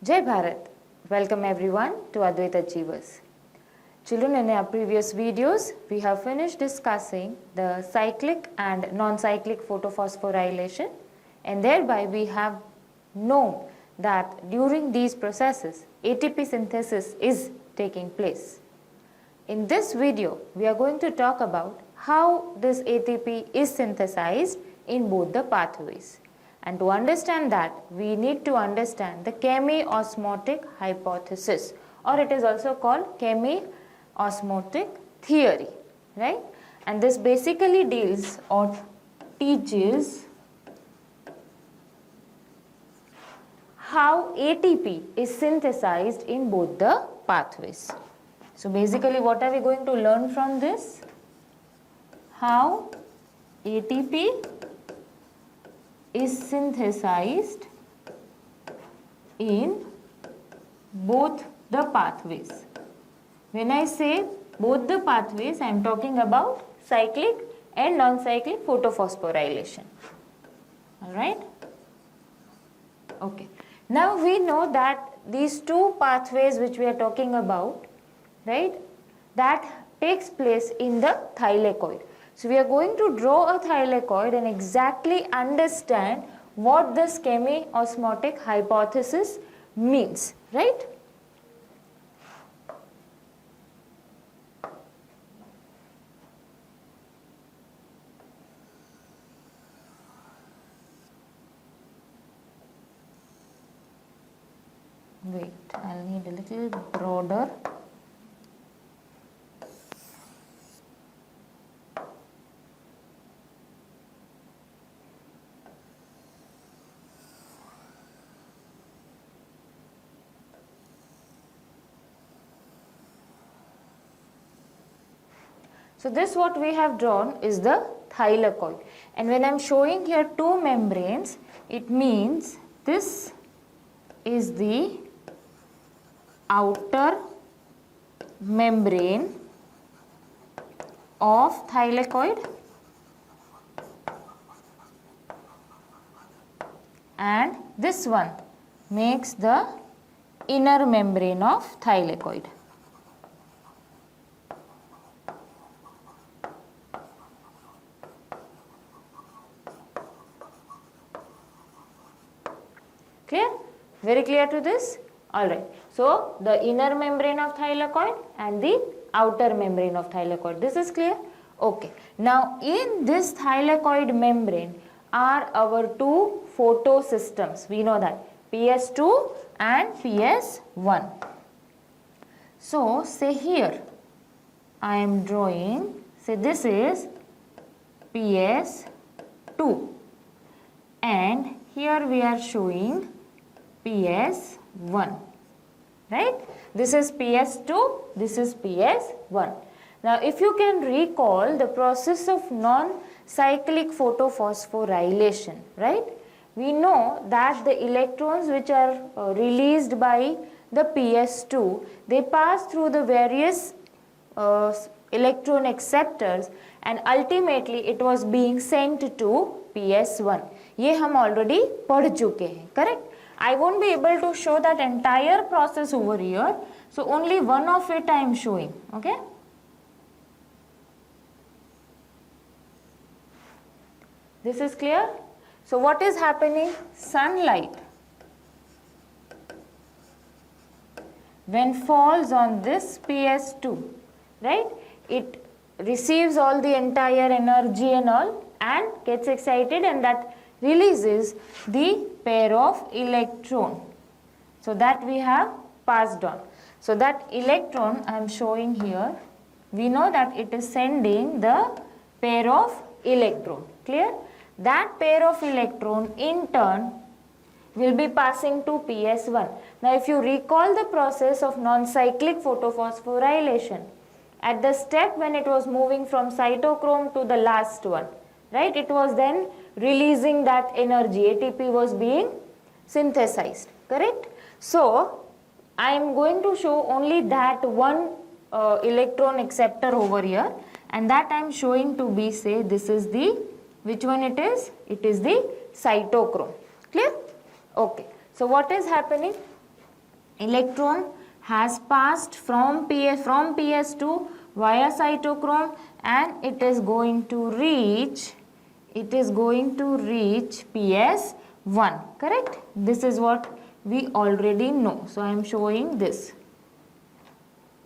Jai Bharat. Welcome everyone to Advait Achievers. Children, in our previous videos, we have finished discussing the cyclic and non-cyclic photophosphorylation, and thereby we have known that during these processes, ATP synthesis is taking place. In this video, we are going to talk about how this ATP is synthesized in both the pathways. And to understand that, we need to understand the chemiosmotic hypothesis, or it is also called chemiosmotic theory, right? And this basically deals or teaches how ATP is synthesized in both the pathways. So basically, what are we going to learn from this? How ATP is synthesized in both the pathways. When I say both the pathways, I am talking about cyclic and non-cyclic photophosphorylation. Alright? Okay. Now we know that these two pathways which we are talking about, right, that takes place in the thylakoid. So we are going to draw a thylakoid and exactly understand what this chemiosmotic hypothesis means, right? Wait, I'll need a little broader. So this what we have drawn is the thylakoid, and when I am showing here two membranes, it means this is the outer membrane of thylakoid and this one makes the inner membrane of thylakoid. Clear? Very clear to this? Alright. So, the inner membrane of thylakoid and the outer membrane of thylakoid. This is clear? Okay. Now, in this thylakoid membrane are our two photosystems. We know that PS2 and PS1. So, say here I am drawing, say this is PS2 and here we are showing PS1, right? This is PS2, this is PS1. Now, if you can recall the process of non-cyclic photophosphorylation, right? We know that the electrons which are released by the PS2, they pass through the various electron acceptors and ultimately it was being sent to PS1. ये हम already पढ़ चुके हैं, correct? I won't be able to show that entire process over here, so only one of it I am showing, okay? This is clear? So what is happening? Sunlight, when falls on this PS2, right? It receives all the entire energy and all and gets excited and that releases the pair of electron. So that we have passed on. So that electron I am showing here, we know that it is sending the pair of electron. Clear? That pair of electron in turn will be passing to PS1. Now if you recall the process of non-cyclic photophosphorylation, at the step when it was moving from cytochrome to the last one, right, it was then releasing that energy, ATP was being synthesized, correct? So, I am going to show only that one electron acceptor over here and that I am showing to be, say, this is the, which one it is? It is the cytochrome, clear? Okay, so what is happening? electron has passed from PS2 via cytochrome, and it is going to reach PS1, correct? This is what we already know. So I am showing this.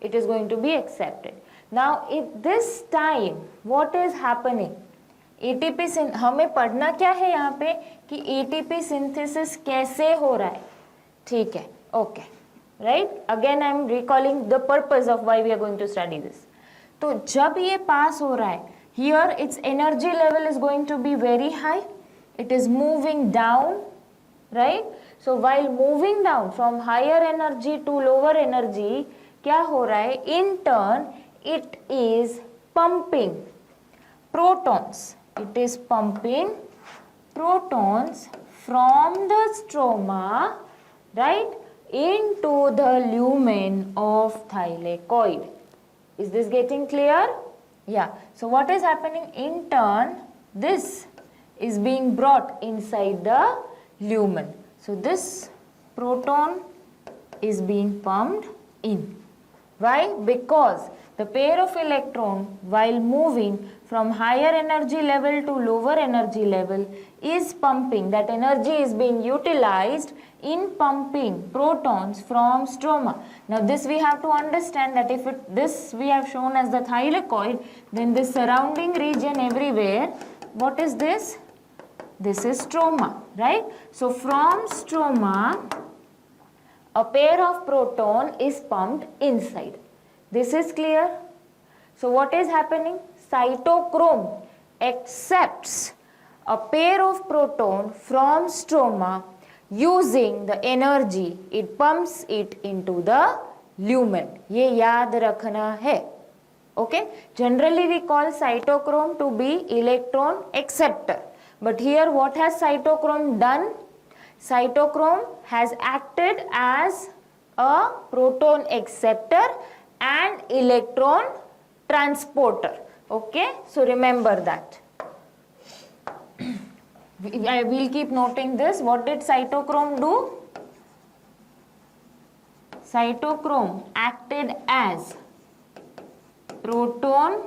It is going to be accepted. Now at this time what is happening? ATP हमें पढ़ना क्या है यहाँ पे कि ATP synthesis कैसे हो रहा है, ठीक है, okay, right? Again I am recalling the purpose of why we are going to study this. तो जब ये पास हो रहा है, here its energy level is going to be very high. It is moving down, right? So while moving down from higher energy to lower energy, क्या हो रहा है? In turn, it is pumping protons. It is pumping protons from the stroma, right, into the lumen of thylakoid. Is this getting clear? Yeah. So what is happening? In turn, this is being brought inside the lumen. So this proton is being pumped in. Why? Because the pair of electron while moving from higher energy level to lower energy level is pumping, that energy is being utilized in pumping protons from stroma. Now this we have to understand that if this we have shown as the thylakoid, then this surrounding region everywhere, what is this? This is stroma, right? So from stroma, a pair of proton is pumped inside. This is clear? So what is happening? Cytochrome accepts a pair of proton from stroma using the energy. It pumps it into the lumen. ये याद रखना है. Okay? Generally we call cytochrome to be electron acceptor. But here what has cytochrome done? Cytochrome has acted as a proton acceptor and electron transporter. Okay, so remember that. I will keep noting this. What did cytochrome do? Cytochrome acted as proton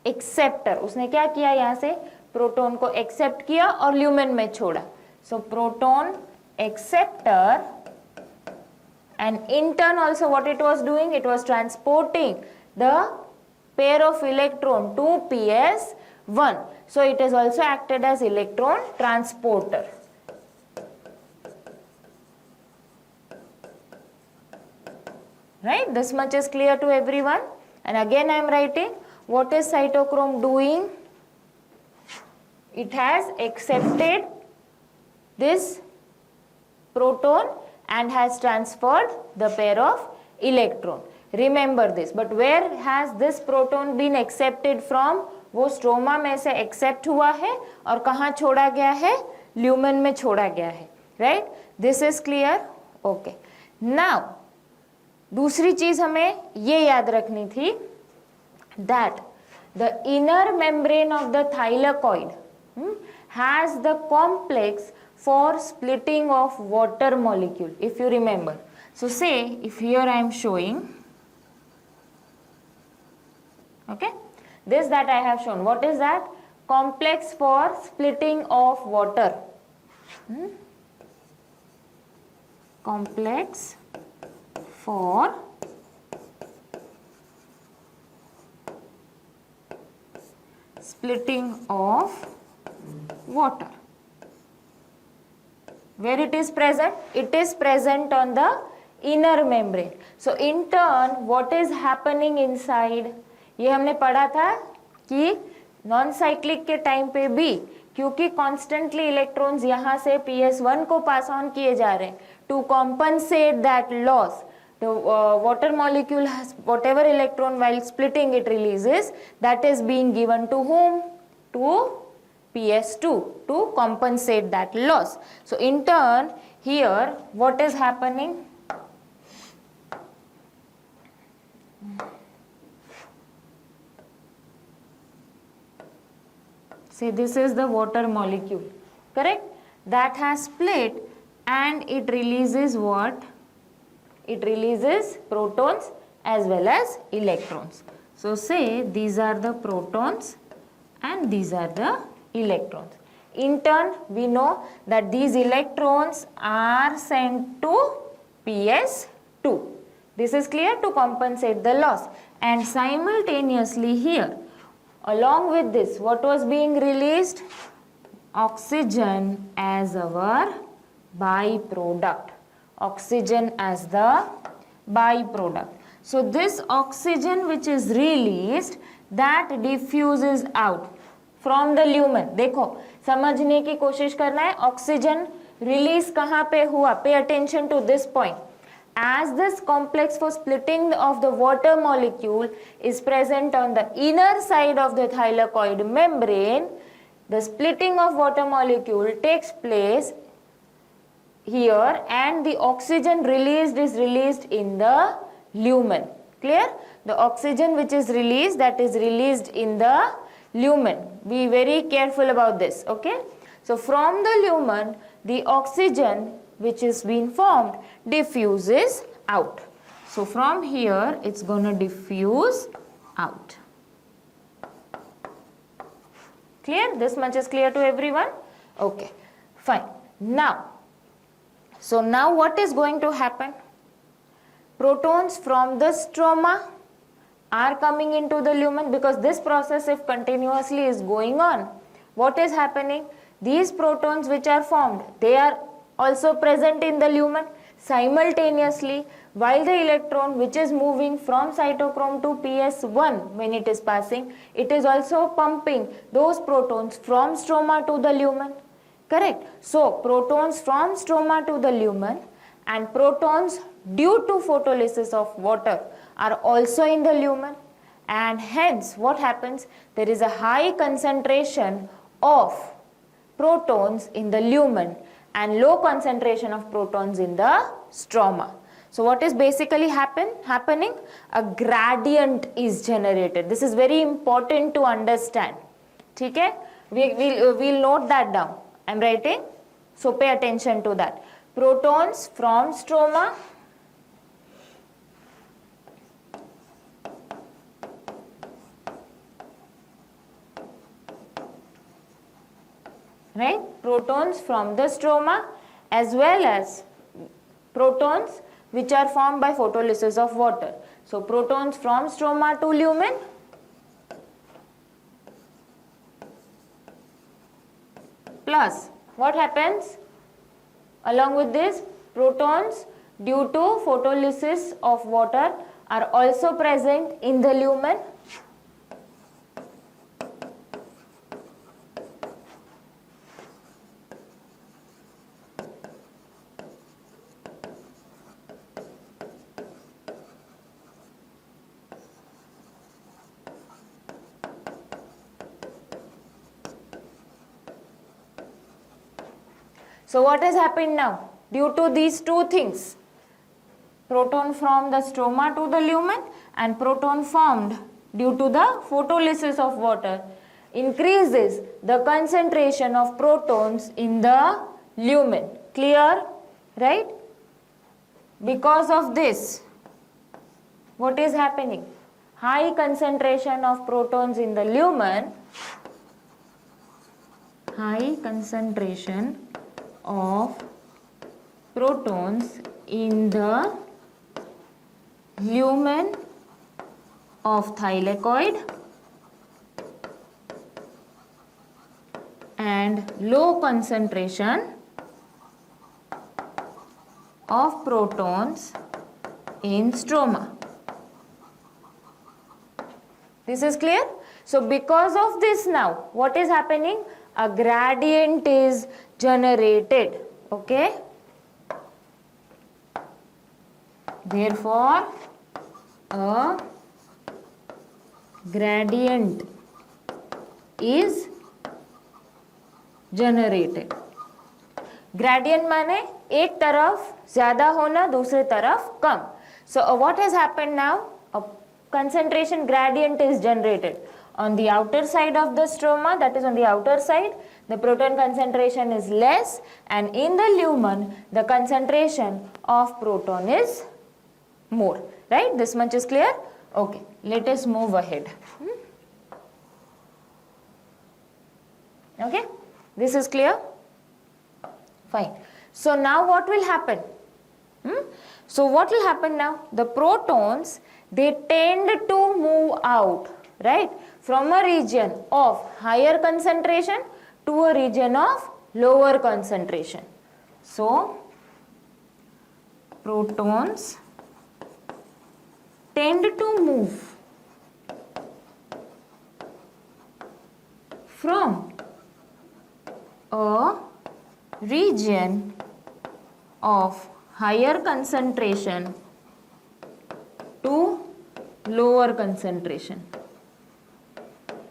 acceptor. उसने क्या किया? यहाँ से proton को accept किया और lumen में छोड़ा. So proton acceptor, and in turn also what it was doing? It was transporting the pair of electron to PS1. So it has also acted as electron transporter. Right? This much is clear to everyone. And again I am writing, what is cytochrome doing? It has accepted this proton and has transferred the pair of electron. Remember this. But where has this proton been accepted from? वो stroma में से accept हुआ है और कहाँ छोड़ा गया है? ल्यूमेन में छोड़ा गया है. Right? This is clear? Okay. Now दूसरी चीज हमें ये याद रखनी थी, that the inner membrane of the thylakoid has the complex for splitting of water molecule, if you remember. So say if here I am showing, okay, this that I have shown, what is that? Complex for splitting of water. Complex for splitting of water. Where it is present? It is present on the inner membrane. So in turn, what is happening inside? ये हमने पढ़ा था कि non cyclic के time पे भी क्योंकि constantly electrons यहाँ से PS1 को पास ऑन किए जा रहे हैं, to compensate that loss the water molecule has whatever electron while splitting it releases, that is being given to whom? To PS2 to compensate that loss. So in turn here what is happening? Say this is the water molecule, correct? That has split and it releases what? It releases protons as well as electrons. So say these are the protons and these are the electrons. In turn, we know that these electrons are sent to PS2. This is clear, to compensate the loss. And simultaneously here, along with this, what was being released? Oxygen as our byproduct. Oxygen as the byproduct. So this oxygen which is released, that diffuses out from the lumen. देखो, समझने की कोशिश करना है, oxygen release कहाँ पे हुआ? Pay attention to this point. As this complex for splitting of the water molecule is present on the inner side of the thylakoid membrane, the splitting of water molecule takes place here and the oxygen released is released in the lumen. Clear? The oxygen which is released, that is released in the lumen. Be very careful about this. Okay? So from the lumen, the oxygen which is being formed diffuses out. So from here, it's going to diffuse out. Clear? This much is clear to everyone? Okay, fine. Now, so now what is going to happen? Protons from the stroma are coming into the lumen, because this process, if continuously is going on, what is happening? These protons which are formed, they are also present in the lumen simultaneously, while the electron which is moving from cytochrome to PS1 when it is passing, it is also pumping those protons from stroma to the lumen. Correct? So protons from stroma to the lumen and protons due to photolysis of water are also in the lumen, and hence what happens? There is a high concentration of protons in the lumen and low concentration of protons in the stroma. So what is basically happening? A gradient is generated. This is very important to understand. Okay? We'll note that down. I'm writing. So pay attention to that. Protons from stroma right? Protons from the stroma as well as protons which are formed by photolysis of water. So protons from stroma to lumen plus what happens? Along with this, protons due to photolysis of water are also present in the lumen. So what has happened now? Due to these two things, proton from the stroma to the lumen and proton formed due to the photolysis of water increases the concentration of protons in the lumen. Clear? Right? Because of this, what is happening? High concentration of protons in the lumen, high concentration of protons in the lumen of thylakoid and low concentration of protons in stroma. This is clear? So because of this now, what is happening? A gradient is generated. Okay? Therefore, a gradient is generated. Gradient माने एक तरफ ज़्यादा होना, दूसरे तरफ कम. So what has happened now? A concentration gradient is generated. On the outer side of the stroma, that is on the outer side, the proton concentration is less, and in the lumen the concentration of proton is more, right? This much is clear? Okay, let us move ahead. Okay, this is clear? Fine. So now what will happen? So what will happen now? The protons, they tend to move out, right, from a region of higher concentration to a region of lower concentration. So protons tend to move from a region of higher concentration to lower concentration,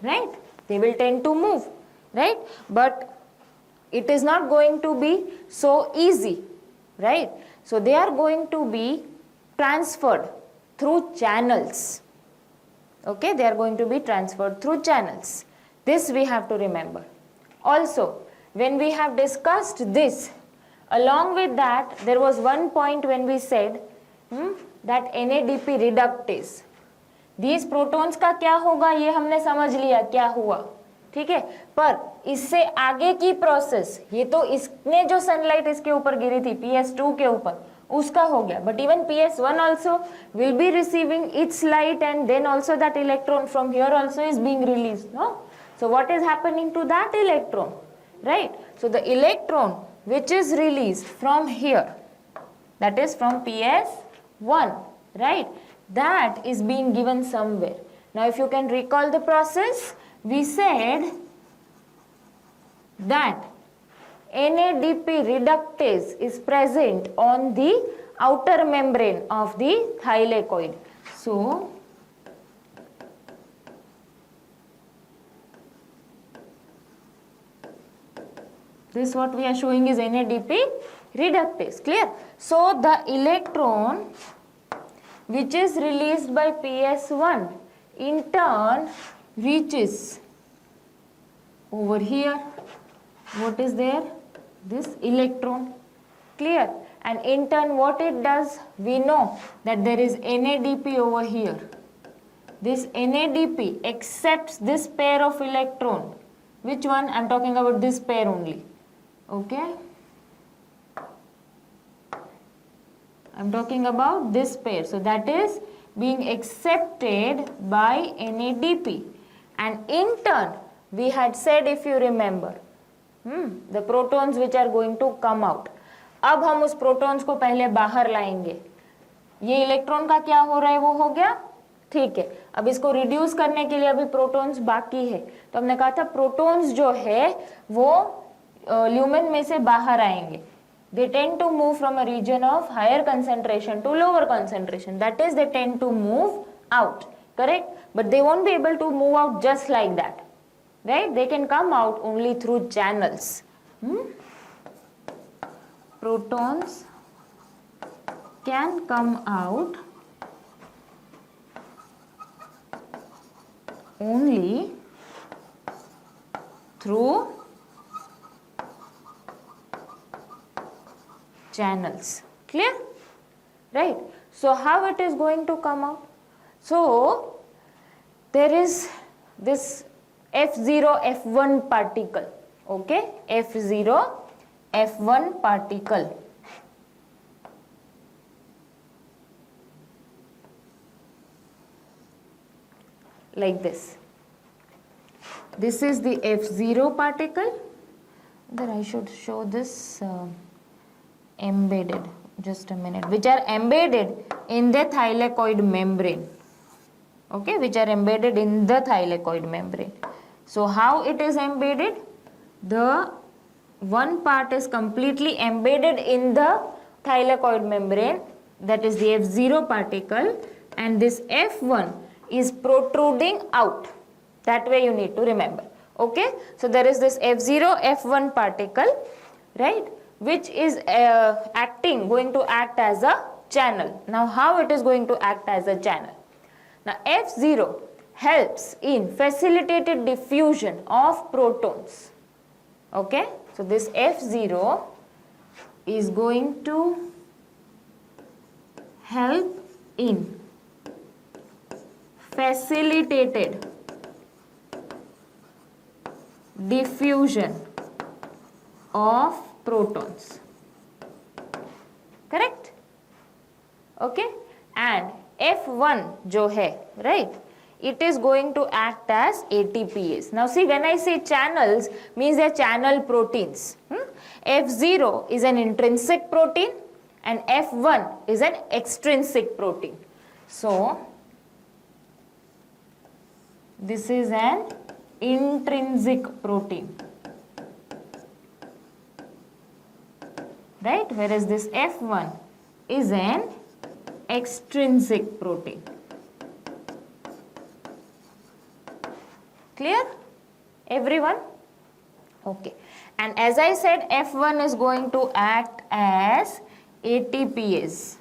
right? They will tend to move, right? But it is not going to be so easy, right? So they are going to be transferred through channels. Okay, they are going to be transferred through channels. This we have to remember. Also, when we have discussed this, along with that, there was one point when we said that NADP reductase. These protons का क्या होगा ये हमने समझ लिया क्या हुआ, ठीक है, पर इससे आगे की प्रोसेस, ये तो इसने जो सनलाइट इसके ऊपर गिरी थी PS2 के ऊपर उसका हो गया, but even PS1 also will be receiving its light, and then also that electron from here also is being released, no? So what is happening to that electron, right? So the electron which is released from here, that is from PS1, right, that is being given somewhere. Now if you can recall the process, we said that NADP reductase is present on the outer membrane of the thylakoid. So this what we are showing is NADP reductase, clear? So the electron which is released by PS1 in turn reaches over here. What is there? This electron, clear? And in turn what it does? We know that there is NADP over here. This NADP accepts this pair of electron. Which one? I am talking about this pair only. Okay, I am talking about this pair. So that is being accepted by NADP, and in turn we had said, if you remember, the protons which are going to come out. अब हम उस protons को पहले बाहर लाएंगे. ये electron का क्या हो रहा है वो हो गया, ठीक है. अब इसको रिड्यूस करने के लिए अभी प्रोटॉन्स बाकी है, तो हमने कहा था प्रोटॉन्स जो है वो ल्यूमेन में से बाहर आएंगे. They tend to move from a region of higher concentration to lower concentration. That is, they tend to move out, correct? But they won't be able to move out just like that, right? They can come out only through channels. Protons can come out only through channels, clear? Right? So how it is going to come out? So there is this F0 F1 particle, okay? F0 F1 particle. Like this. This is the F0 particle. Then I should show this embedded, just a minute, which are embedded in the thylakoid membrane. Okay, which are embedded in the thylakoid membrane. So how it is embedded? The one part is completely embedded in the thylakoid membrane, that is the F0 particle, and this F1 is protruding out. That way you need to remember. Okay, so there is this F0 F1 particle, right, which is going to act as a channel. Now how it is going to act as a channel? Now F0 helps in facilitated diffusion of protons. Okay, so this F0 is going to help in facilitated diffusion of protons. Correct? Okay, and F1 जो है, right, it is going to act as ATPase. Now see, when I say channels, means they are channel proteins. F0 is an intrinsic protein and F1 is an extrinsic protein. So this is an intrinsic protein, right, whereas this F1 is an extrinsic protein. Clear, everyone? Okay, and as I said, F1 is going to act as ATPase.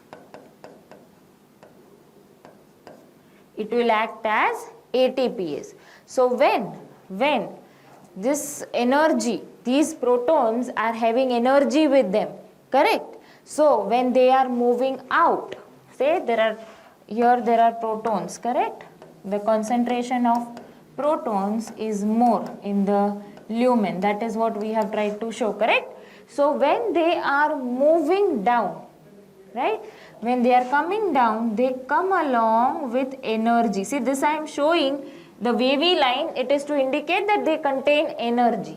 It will act as ATPase. So when this energy, these protons are having energy with them, correct? So when they are moving out, say there are protons, correct? The concentration of protons is more in the lumen. That is what we have tried to show, correct? So when they are moving down, right, when they are coming down, they come along with energy. See, this I am showing the wavy line, it is to indicate that they contain energy,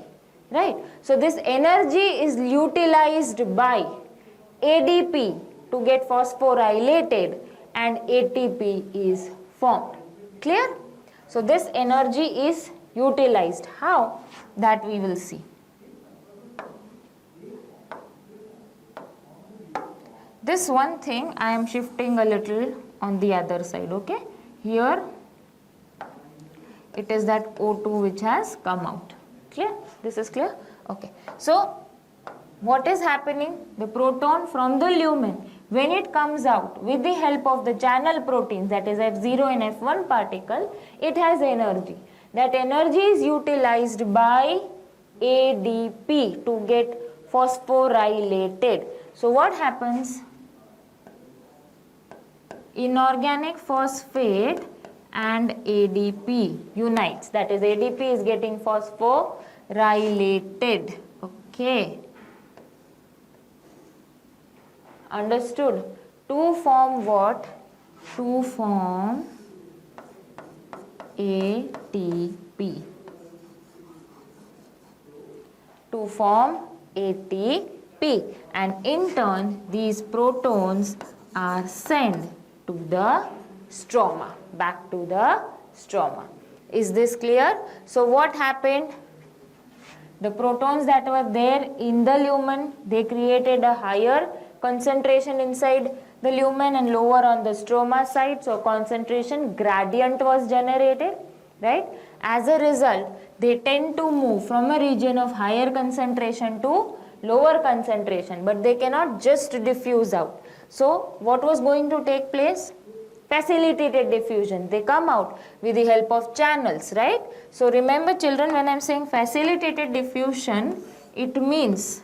right? So this energy is utilized by ADP to get phosphorylated and ATP is formed. Clear? So this energy is utilized. How? That we will see. This one thing I am shifting a little on the other side, okay? Here it is that O2 which has come out. Clear? This is clear? Okay. So what is happening? The proton from the lumen, when it comes out with the help of the channel proteins, that is F0 and F1 particle, it has energy. That energy is utilized by ADP to get phosphorylated. So what happens? Inorganic phosphate and ADP unites. That is, ADP is getting phosphorylated. Okay. Understood? To form what? To form ATP. To form ATP. And in turn, these protons are sent to the stroma, back to the stroma. Is this clear? So what happened? The protons that were there in the lumen, they created a higher concentration inside the lumen and lower on the stroma side. So concentration gradient was generated, right? As a result, they tend to move from a region of higher concentration to lower concentration, but they cannot just diffuse out. So what was going to take place? Facilitated diffusion. They come out with the help of channels, right? So remember children, when I am saying facilitated diffusion, it means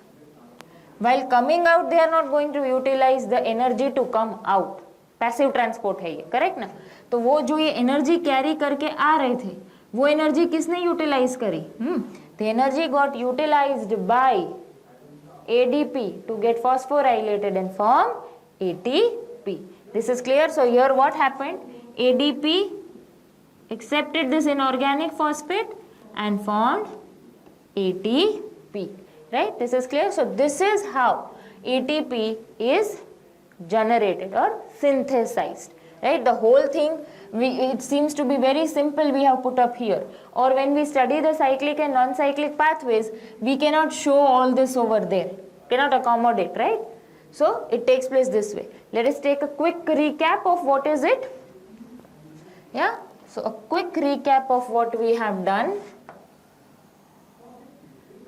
while coming out they are not going to utilize the energy to come out. Passive transport है ये, correct ना? तो वो जो ये energy carry करके आ रहे थे, वो एनर्जी किसने यूटिलाइज करी? The energy got utilized by ADP to get phosphorylated and form ATP. This is clear? So here what happened? ADP accepted this inorganic phosphate and formed ATP. Right? This is clear? So this is how ATP is generated or synthesized. Right? The whole thing, it seems to be very simple, we have put up here. Or when we study the cyclic and non-cyclic pathways, we cannot show all this over there. Cannot accommodate, right? So it takes place this way. Let us take a quick recap of what is it. Yeah? So a quick recap of what we have done.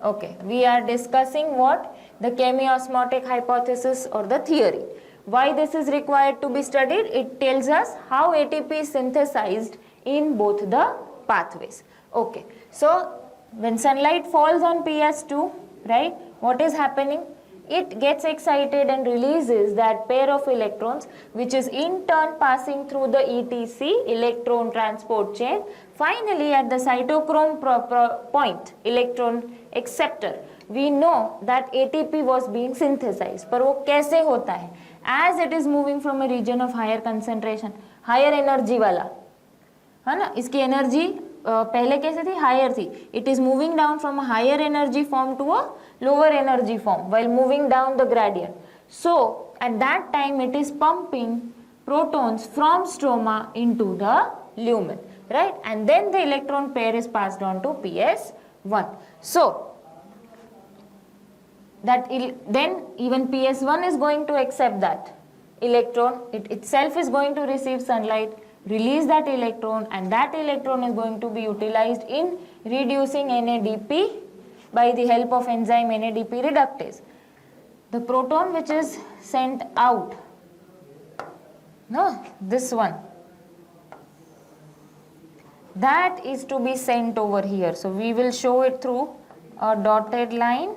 Okay, we are discussing what? The chemiosmotic hypothesis or the theory. Why this is required to be studied? It tells us how ATP is synthesized in both the pathways. Okay, so when sunlight falls on PS2, right, what is happening? It gets excited and releases that pair of electrons, which is in turn passing through the ETC, electron transport chain. Finally, at the cytochrome point, electron acceptor, we know that ATP was being synthesized. पर वो कैसे होता है? As it is moving from a region of higher concentration, higher energy वाला, है ना, इसकी energy पहले कैसे थी? हायर थी. It is moving down from a higher energy form to a lower energy form while moving down the gradient. So at that time it is pumping protons from stroma into the lumen, right? And then the electron pair is passed on to PS1. So that then even PS1 is going to accept that electron. It itself is going to receive sunlight, release that electron, and that electron is going to be utilized in reducing NADP by the help of enzyme NADP reductase. The proton which is sent out, no, this one, that is to be sent over here. So we will show it through a dotted line.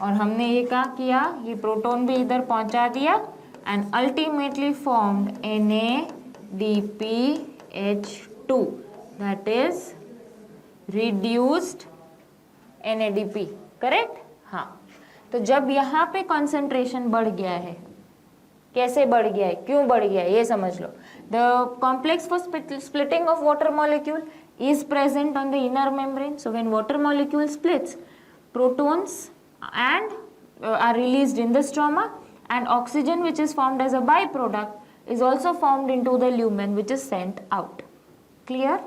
और हमने ये क्या किया? ये proton भी इधर पहुंचा दिया and ultimately formed NADPH2, that is reduced NADP, correct? हाँ, तो जब यहाँ पे concentration बढ़ गया है, कैसे बढ़ गया है, क्यों बढ़ गया है, ये समझ लो. The complex for splitting of water molecule is present on the inner membrane. So when water molecule splits, protons and are released in the stroma, and oxygen which is formed as a byproduct is also formed into the lumen, which is sent out. Clear?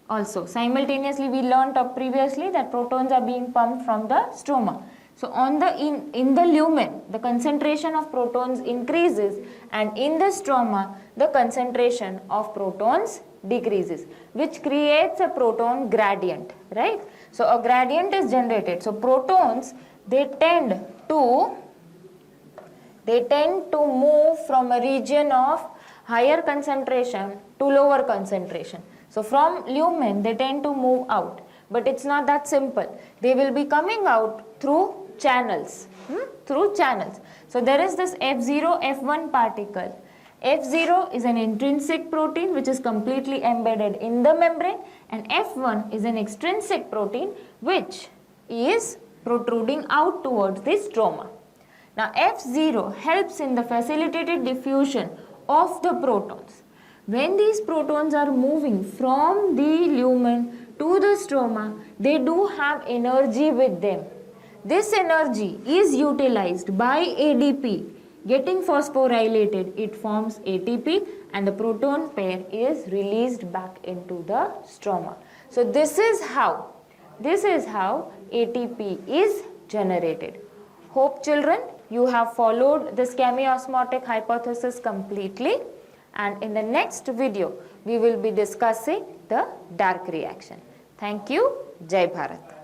Also simultaneously we learnt up previously that protons are being pumped from the stroma. So on the in the lumen the concentration of protons increases, and in the stroma the concentration of protons decreases, which creates a proton gradient, right? So a gradient is generated. So protons, they tend to move from a region of higher concentration to lower concentration. So from lumen they tend to move out, but it's not that simple. They will be coming out through channels, through channels. So there is this F0, F1 particle. F0 is an intrinsic protein which is completely embedded in the membrane, and F1 is an extrinsic protein which is protruding out towards the stroma. Now F0 helps in the facilitated diffusion of the protons. When these protons are moving from the lumen to the stroma, they do have energy with them. This energy is utilized by ADP. Getting phosphorylated, it forms ATP, and the proton pair is released back into the stroma. So this is how ATP is generated. Hope children you have followed this chemiosmotic hypothesis completely, and in the next video we will be discussing the dark reaction. Thank you. Jai Bharat.